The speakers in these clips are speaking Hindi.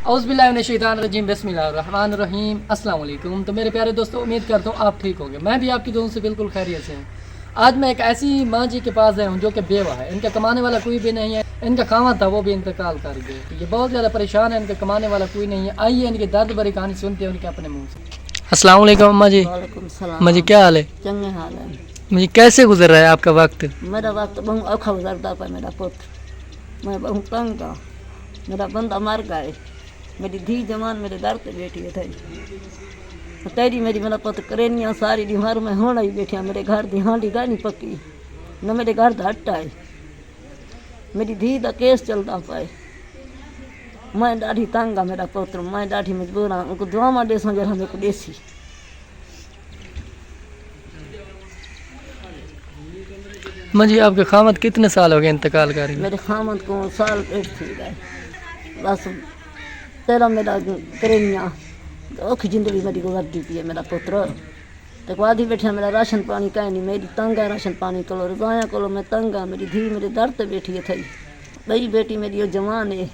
औज़ुबिल्लाहिमिनश्शैतानिर्रजीम बिस्मिल्लाहिर्रहमानिर्रहीम अस्सलाम वालेकुम। तो मेरे प्यारे दोस्तों, उम्मीद करता हूँ आप ठीक होंगे। मैं भी आपकी दुआओं से बिल्कुल खैरियत से हूँ। आज मैं एक ऐसी माँ जी के पास आया हूँ जो कि बेवा है, इनका कमाने वाला कोई भी नहीं है। इनका खावा था वो भी इंतकाल कर गए। तो ये बहुत ज़्यादा परेशान है, इनका कमाने वाला कोई नहीं है। आइए इनकी दर्द भरी कहानी सुनते हैं उनके अपने मुँह से। अस्सलाम वालेकुम अम्मा जी। वालेकुम सलाम। अम्मा जी क्या हाल है? चंगे हाल है। मुझे कैसे गुजर रहा है आपका वक्त? मेरा वक्त बहुत औखा गुजरता पर मेरा पुत्र मैं बहुत तंग था। मेरा बंदा मर गए, मेरी धी जवान मेरे दर पे बैठी है थी तेरी मेरी मेरा पुत्र करेनिया सारी दीवार में होना ही बैठिया। मेरे घर दी हांडी गा नहीं पक्की न मेरे घर का हट्टा है। मेरी धी का केस चलता पाए। मैं ॾाढी तंग आ मेरा पुत्र, मैं ॾाढी मजबूर हाँ। उनको दुआवां ॾेसां जरा मेरे को देसी। अम्मा जी आपके खामद कितने साल हो गए इंतकाल कर गए? मेरे खामद को साल पेट थी गए। बस तेरा मेरा करेनिया औखी जिंदगी मेरी गुजरती पी है। मेरा पुत्र तो वादी बैठा मेरा राशन पानी कहीं नहीं। मेरी तंग है राशन पानी को रजाया को मैं तंग हाँ। मेरी धी मेरे दर ते बैठी है थी। बई बेटी मेरी वो जवान है।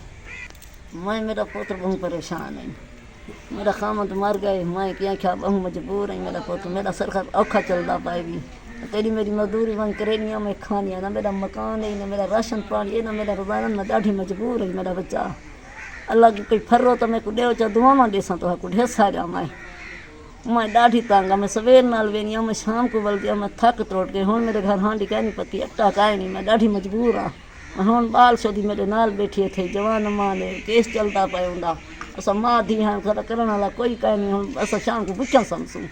मैं मेरा पुत्र बहुत परेशान है। मेरा खामद मर गए, मैं क्या क्या बहुत मजबूर है। मेरा पुत्र मेरा सरकार औखा चलता पाए भी तेरी मेरी मजदूरी मन करेनिया में खानी है। ना मेरा मकान है, ना मेरा राशन पानी है, ना मेरा रजाया। मैं ॾाढी मजबूर है। मेरा बच्चा अल्लाह की कोई फर्रो तो मैं को ॾियो चा दुआवां ॾेसां तो को ढेसा जा। मैं ॾाढी तंग मैं सवेर नाल वेनी मैं शाम को बल गया। मैं थक तोड़ के हुण मेरे घर हांडी कह नहीं पकी अट्टा काहे नहीं। मैं ॾाढी मजबूर हाँ। हुण बाल छोदी मेरे नाल बैठी थे जवान मां ने केस चलता पे हूंदा। असां मां धी हाँ घर करण वाला कोई काहे नहीं। हुण असां शाम को पुछां समसूं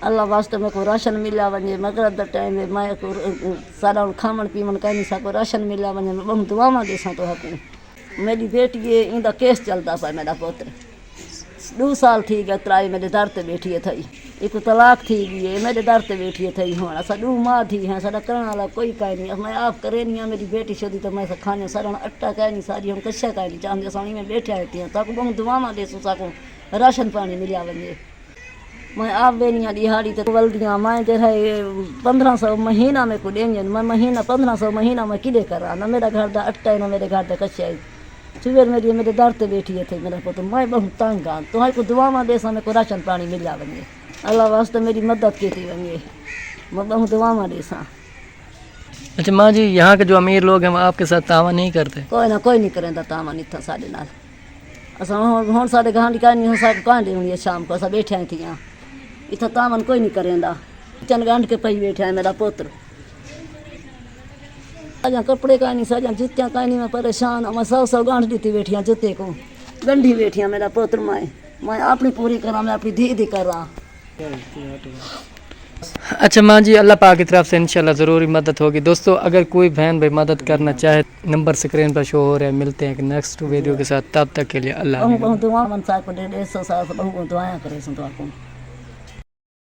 अल्लाह वास्ते मेरे को राशन मिलिया वञे। मगरब टाइम में मैं को सारा खावण पीवण कहीं नहीं सको राशन मिलिया वञे। मैं बहुत दुआवां ॾेसां तो हकूं। मेरी बेटी इंदा केस चलता पाए। मेरा पुत्र 2 साल थी गया त्राई मेरे दर ते बैठी है थी। एक तलाक थी गई है मेरे दर ते बैठी है थी। हुण असां 2 मां थी हैं साडा करण वाला कोई काहे नहीं। मैं आप करे नहीं मेरी बेटी छोदी तो मैं खाने सारा अट्टा काहे नहीं सारी हम कशा काहे नहीं चाहते साणी में बैठा रहती हैं ताको बहुत दुआवां ॾेसूं सको राशन पानी मिलिया वञे। मैं आप वेनिया दिहाड़ी तो वल्दियाँ मैं जरा 1500 महीना में को देंगे। मैं महीना 1500 महीना में किले करा। ना मेरा घर का अट्टा है ना मेरे घर का कच्चा है। सुबह मेरी मेरे दर ते बैठी है थे मेरा पुत्र। मैं बहुत तंग हाँ। तुम्हारे को दुआवां ॾेसां मेरे को राशन पानी मिलिया वञे। अल्लाह वास्ते मेरी मदद की थी वञे। मैं बहुत दुआवां ॾेसां। अच्छा माँ जी, यहाँ के जो अमीर लोग हैं वो आपके साथ तावा नहीं करते? कोई ना कोई नहीं करेंदा तावा इतना साढ़े नाल। असां हुण साढ़े गांधी कहानी असांखे कान ॾियणी है शाम को असां बैठा थी यहाँ इतना तावन कोई नहीं करेंदा। चन गांठ के पई बैठा है मेरा पुत्र। अजा कपड़े का नहीं सजा जुतियाँ का नहीं। मैं परेशान मैं 100 गांठ दी बैठी हाँ जुते को गंढी बैठी हाँ। मेरा पुत्र मैं अपनी पूरी करा मैं अपनी धी दी करा। अच्छा माँ जी, अल्लाह पाक की तरफ से इंशाल्लाह ज़रूरी मदद होगी। दोस्तों अगर कोई बहन भाई मदद करना चाहे नंबर स्क्रीन पर शो हो रहा है। मिलते हैं नेक्स्ट वीडियो के साथ, तब तक के लिए अल्लाह। बहुत दुआ मन सा को 150 साल बहुत दुआएं करे सुन तो आपको।